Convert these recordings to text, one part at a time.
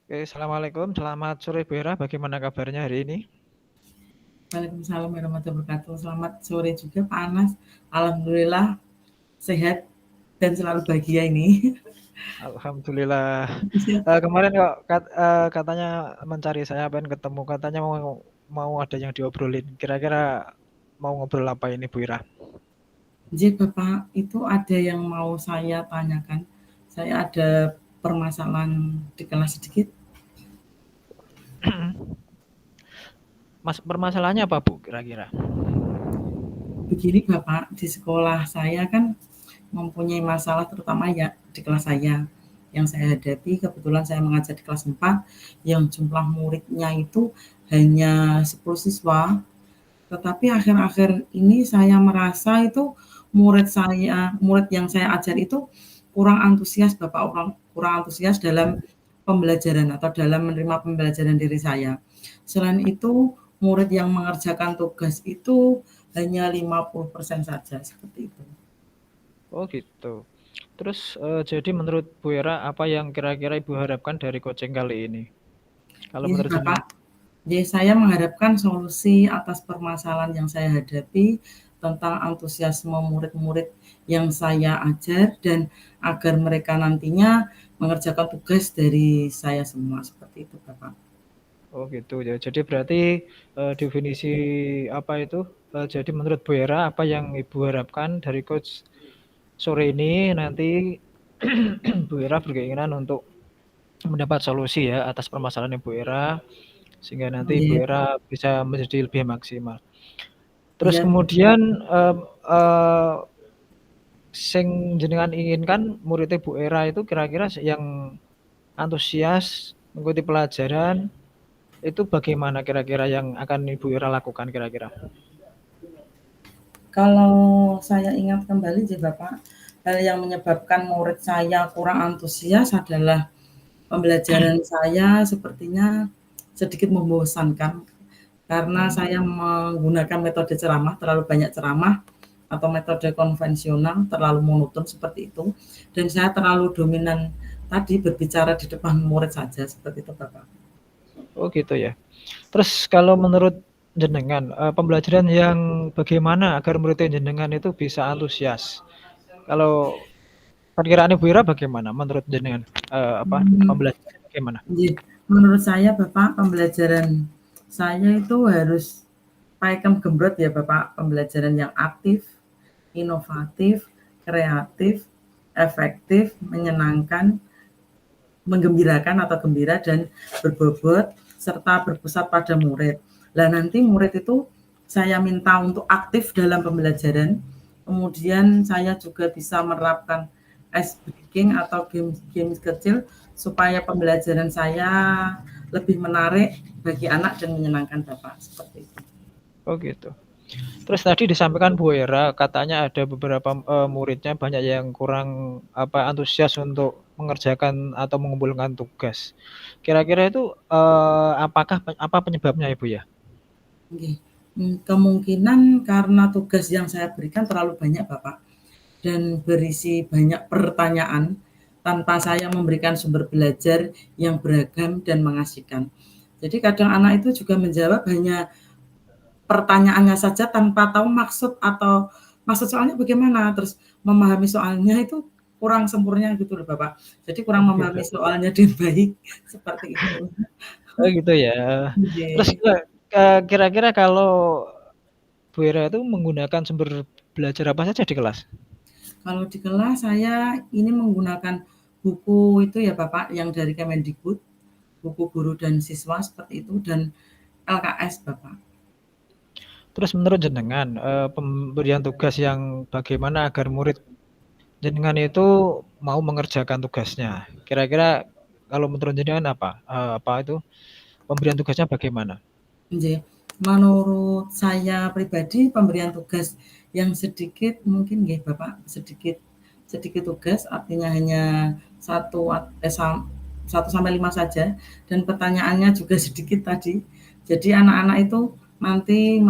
Oke, assalamualaikum. Selamat sore Bu Ira. Bagaimana kabarnya hari ini? Waalaikumsalam warahmatullahi wabarakatuh. Selamat sore juga Pak Anas. Alhamdulillah sehat dan selalu bahagia ini. Alhamdulillah. Siap. Kemarin kok katanya mencari saya, pengen ketemu. Katanya mau mau ada yang diobrolin. Kira-kira mau ngobrol apa ini Bu Ira? Jadi Bapak, itu ada yang mau saya tanyakan. Saya ada permasalahan di kelas sedikit. Mas, permasalahannya apa Bu kira-kira? Begini Bapak, di sekolah saya kan mempunyai masalah terutama ya di kelas saya. Yang saya hadapi kebetulan saya mengajar di kelas 4 yang jumlah muridnya itu hanya 10 siswa. Tetapi akhir-akhir ini saya merasa itu murid yang saya ajar itu kurang antusias Bapak, kurang antusias dalam pembelajaran atau dalam menerima pembelajaran diri saya. Selain itu, murid yang mengerjakan tugas itu hanya 50% saja, seperti itu. Oh gitu. Terus jadi menurut Bu Ira apa yang kira-kira Ibu harapkan dari coaching kali ini? Kalau Iya menurut jenengan? Bapak, jadi saya mengharapkan solusi atas permasalahan yang saya hadapi tentang antusiasme murid-murid yang saya ajar dan agar mereka nantinya mengerjakan tugas dari saya semua seperti itu Bapak. Oh gitu ya. Jadi berarti definisi apa itu? Jadi menurut Bu Hera apa yang Ibu harapkan dari coach sore ini nanti Bu Hera berkeinginan untuk mendapat solusi ya atas permasalahan Ibu Hera sehingga nanti Ibu Iya, Hera bisa menjadi lebih maksimal. Terus iya, kemudian eh, sing jenengan inginkan muridnya Bu Hera itu kira-kira yang antusias mengikuti pelajaran itu bagaimana kira-kira yang akan Ibu Ira lakukan kira-kira? kalau saya ingat kembali sih Bapak, hal yang menyebabkan murid saya kurang antusias adalah pembelajaran saya sepertinya sedikit membosankan karena Hmm. saya menggunakan metode ceramah, terlalu banyak ceramah atau metode konvensional, terlalu monoton seperti itu, dan saya terlalu dominan tadi berbicara di depan murid saja seperti itu Bapak. Oh gitu ya. Terus kalau menurut jenengan pembelajaran yang bagaimana agar murid jenengan itu bisa antusias? Kalau perkiraan Ibu Ira bagaimana menurut jenengan apa Hmm, pembelajaran bagaimana? menurut saya Bapak pembelajaran saya itu harus pakem gembrot ya Bapak, pembelajaran yang aktif, inovatif, kreatif, efektif, menyenangkan, menggembirakan atau gembira dan berbobot serta berpusat pada murid. Lah nanti murid itu saya minta untuk aktif dalam pembelajaran. Kemudian saya juga bisa menerapkan ice breaking atau games kecil supaya pembelajaran saya lebih menarik bagi anak dan menyenangkan Bapak seperti itu. Oh gitu. Terus tadi disampaikan Bu Hera katanya ada beberapa muridnya banyak yang kurang apa antusias untuk mengerjakan atau mengumpulkan tugas. Kira-kira itu apakah apa penyebabnya Ibu ya? Oke. Kemungkinan karena tugas yang saya berikan terlalu banyak Bapak dan berisi banyak pertanyaan tanpa saya memberikan sumber belajar yang beragam dan mengasihkan. Jadi kadang anak itu juga menjawab hanya pertanyaannya saja tanpa tahu maksud atau maksud soalnya bagaimana, terus memahami soalnya itu kurang sempurna gitu loh Bapak. Jadi kurang Oh gitu. memahami soalnya dengan baik seperti itu. Oh gitu ya. Terus Oke. kira-kira kalau Bu Hera itu menggunakan sumber belajar apa saja di kelas? Kalau di kelas saya ini menggunakan buku itu ya Bapak yang dari Kemendikbud, buku guru dan siswa seperti itu dan LKS Bapak. Terus menurut jenengan pemberian tugas yang bagaimana agar murid jenengan itu mau mengerjakan tugasnya? Kira-kira kalau menurut jenengan apa? Apa itu pemberian tugasnya bagaimana? Nggih. Menurut saya pribadi pemberian tugas yang sedikit mungkin nggih Bapak, sedikit sedikit tugas artinya hanya 1 1 sampai 5 saja dan pertanyaannya juga sedikit tadi. Jadi anak-anak itu nanti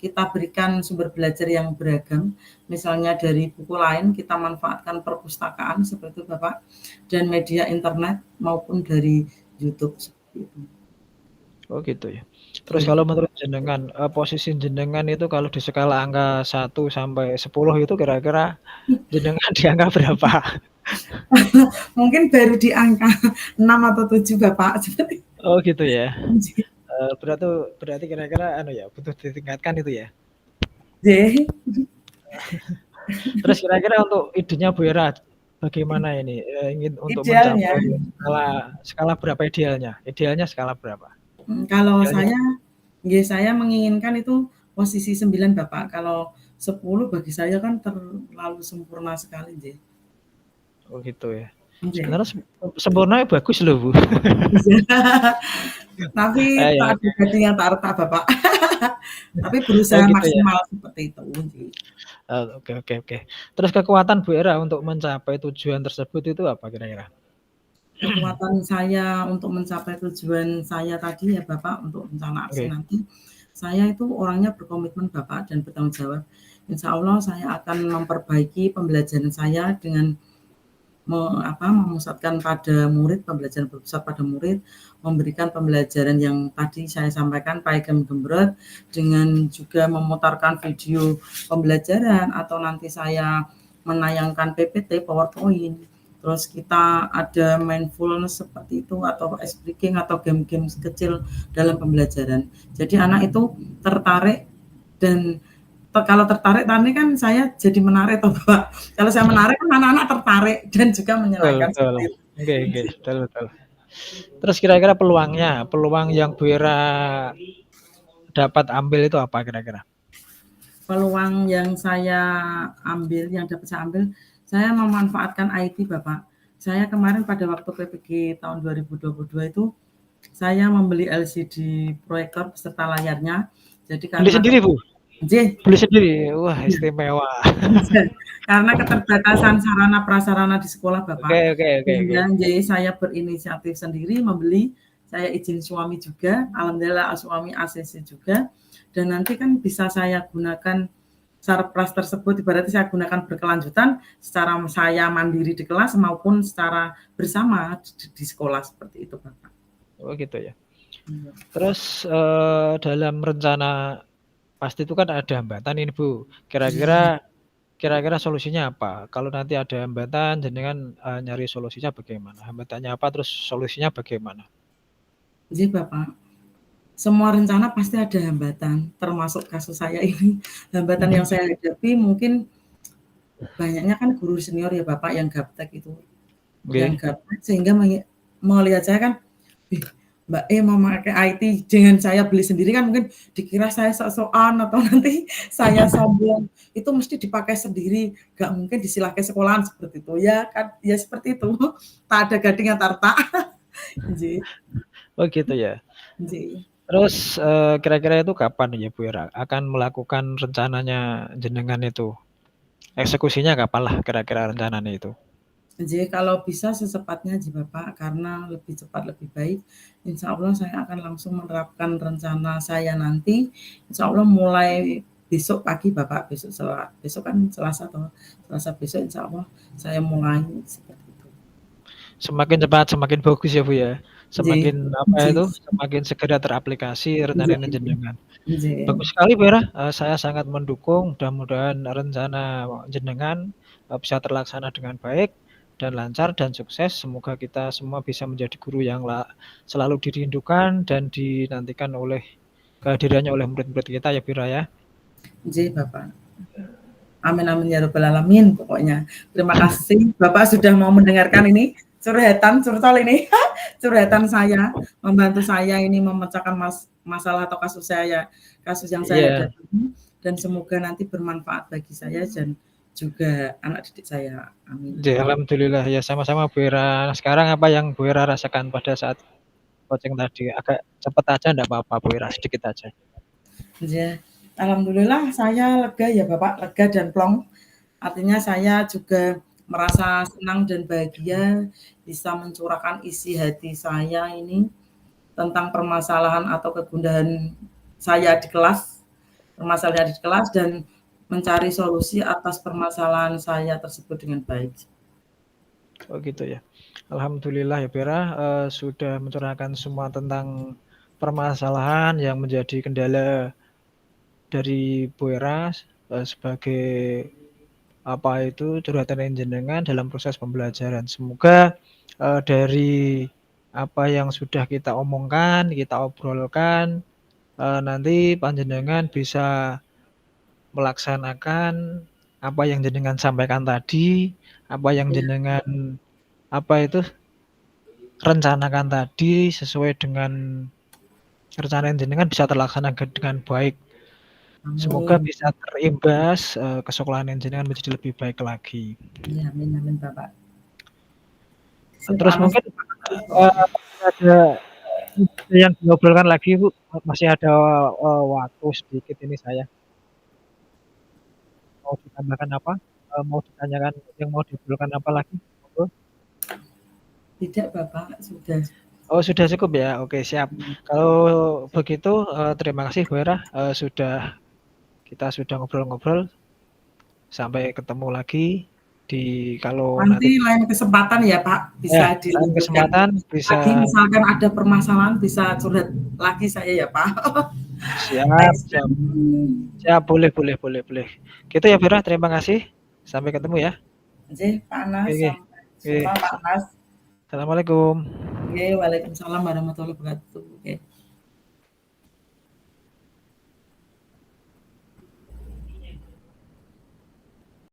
kita berikan sumber belajar yang beragam, misalnya dari buku lain kita manfaatkan perpustakaan seperti itu Bapak, dan media internet maupun dari YouTube seperti itu. Oh gitu ya. Terus Iya. kalau menurut jenengan, posisi jenengan itu kalau di skala angka 1 sampai 10 itu kira-kira jenengan di angka berapa? Mungkin baru di angka 6 atau 7 Bapak, seperti Oh gitu ya. itu. Berarti kira-kira anu ya, butuh ditingkatkan itu ya? J. Terus kira-kira untuk idenya Bu Ira, bagaimana ini, ingin untuk Idealnya, mencapai skala skala berapa idealnya? Idealnya skala berapa? kalau Idealnya saya menginginkan itu posisi 9 Bapak, kalau 10 bagi saya kan terlalu sempurna sekali, J. oh gitu ya. J. Sebenarnya sempurnanya bagus loh Bu. Tapi tak Ya ada oke. gading yang tak retak Bapak. Tapi Oh berusaha gitu ya. maksimal seperti itu, J. Oke oke oke. Terus kekuatan Bu Ira untuk mencapai tujuan tersebut itu apa kira-kira? Kekuatan saya untuk mencapai tujuan saya tadi ya Bapak, untuk rencana aksi Oke. nanti, saya itu orangnya berkomitmen Bapak dan bertanggung jawab. Insya Allah saya akan memperbaiki pembelajaran saya dengan memusatkan pada murid, pembelajaran berpusat pada murid, memberikan pembelajaran yang tadi saya sampaikan Paegam Gembrot, dengan juga memutarkan video pembelajaran atau nanti saya menayangkan PPT, PowerPoint. Terus kita ada mindfulness seperti itu atau ice breaking atau game-game kecil dalam pembelajaran. Jadi anak itu tertarik dan kalau tertarik tadi kan saya jadi menarik toh Pak. Kalau saya menarik kan anak-anak tertarik dan juga Betul menyenangkan betul. seperti itu. Oke oke, betul betul. Terus kira-kira peluangnya, peluang yang Bu Ira dapat ambil itu apa kira-kira? Peluang yang saya ambil, yang dapat saya ambil, saya memanfaatkan IT Bapak. Saya kemarin pada waktu PPG tahun 2022 itu, saya membeli LCD proyektor beserta layarnya. Jadi Beli karena sendiri Bu? J, Beli sendiri? Wah istimewa. karena keterbatasan sarana prasarana di sekolah Oke Bapak, oke oke oke. sehingga jadi saya berinisiatif sendiri membeli, saya izin suami juga, alhamdulillah suami ACC juga, dan nanti kan bisa saya gunakan Sarpras tersebut ibaratnya saya gunakan berkelanjutan secara saya mandiri di kelas maupun secara bersama di sekolah seperti itu Bapak. Oh gitu ya. Iya. Terus, dalam rencana pasti itu kan ada hambatan ini Bu, Iya. kira-kira solusinya apa? Kalau nanti ada hambatan jenengan, nyari solusinya bagaimana? Hambatannya apa, terus solusinya bagaimana? Jadi Bapak, semua rencana pasti ada hambatan, termasuk kasus saya ini. Hambatan yang saya hadapi mungkin banyaknya kan guru senior ya Bapak yang gaptek itu, yang Oke. gaptek sehingga melihat saya kan, "Ih, Mbak E mau pakai IT dengan saya beli sendiri kan mungkin dikira saya sok-sokan atau nanti saya sombong, itu mesti dipakai sendiri, nggak mungkin disilahke sekolahan," seperti itu. Ya kan, ya seperti itu, tak ada gading yang tak retak. Nggih, Oh gitu ya. nggih. Terus, kira-kira itu kapan ya Bu Ira akan melakukan rencananya jenengan itu? Eksekusinya kapanlah kira-kira rencananya itu? Jadi kalau bisa secepatnya aja Bapak, karena lebih cepat lebih baik. Insya Allah saya akan langsung menerapkan rencana saya nanti, insya Allah mulai besok pagi Bapak, besok kan Selasa toh, Selasa besok insya Allah saya mulai seperti itu. Semakin cepat semakin bagus ya Bu ya. Nggih, Semakin apa nggih, itu, semakin segera teraplikasi rencananya nggih, jenengan. nggih. Bagus sekali Bu Ira, saya sangat mendukung, mudah-mudahan rencana jenengan, bisa terlaksana dengan baik dan lancar dan sukses. Semoga kita semua bisa menjadi guru yang selalu dirindukan dan dinantikan oleh kehadirannya oleh murid-murid kita ya Bu Ira ya. Nggih Bapak. Amin amin ya rabbal alamin pokoknya. Terima kasih Bapak sudah mau mendengarkan ini curcol ini, curhatan saya, membantu saya ini memecahkan masalah atau kasus yang saya Iya. hadapi dan semoga nanti bermanfaat bagi saya dan juga anak didik saya. Amin. Ya alhamdulillah ya sama-sama Bu Ira. Nah, sekarang apa yang Bu Ira rasakan pada saat coaching tadi? Agak cepet aja ndak apa-apa Bu Ira, sedikit aja. Ya, alhamdulillah saya lega ya Bapak, lega dan plong. Artinya saya juga merasa senang dan bahagia bisa mencurahkan isi hati saya ini tentang permasalahan atau kegundahan saya di kelas, permasalahan di kelas dan mencari solusi atas permasalahan saya tersebut dengan baik. Oh gitu ya. Alhamdulillah ya Vera, sudah mencurahkan semua tentang permasalahan yang menjadi kendala dari Bu Era, sebagai curhatan jenengan dalam proses pembelajaran. Semoga, dari apa yang sudah kita omongkan, kita obrolkan, nanti panjenengan bisa melaksanakan apa yang jenengan sampaikan tadi, apa yang Iya, jenengan apa itu, rencanakan tadi sesuai dengan rencana jenengan bisa terlaksana dengan baik. Semoga amin. bisa terimbas, kesekolahan jenengan menjadi lebih baik lagi. Iya, amin amin, Bapak. Saya Terus panas mungkin, kok. ada yang diobrolkan lagi Bu, masih ada, waktu sedikit ini saya. Mau ditambahkan apa? Mau ditanyakan yang mau diobrolkan apa lagi? Monggo. Tidak, Bapak, sudah. Oh sudah cukup ya? Oke siap. Kalau begitu, terima kasih Bu Hera, kita sudah ngobrol-ngobrol, sampai ketemu lagi di kalau Nanti nanti lain kesempatan ya, Pak, ya bisa lain dilanjutkan kesempatan bisa lagi, misalkan ada permasalahan bisa curhat lagi saya ya, Pak. siap Thanks siap banget. siap, boleh boleh boleh boleh. Gitu ya Vira, terima kasih. Sampai ketemu ya. Nggih, panas, Oke sampai oke. jumpa, Pak Mas. Assalamualaikum. Oke, waalaikumsalam warahmatullahi wabarakatuh. Oke.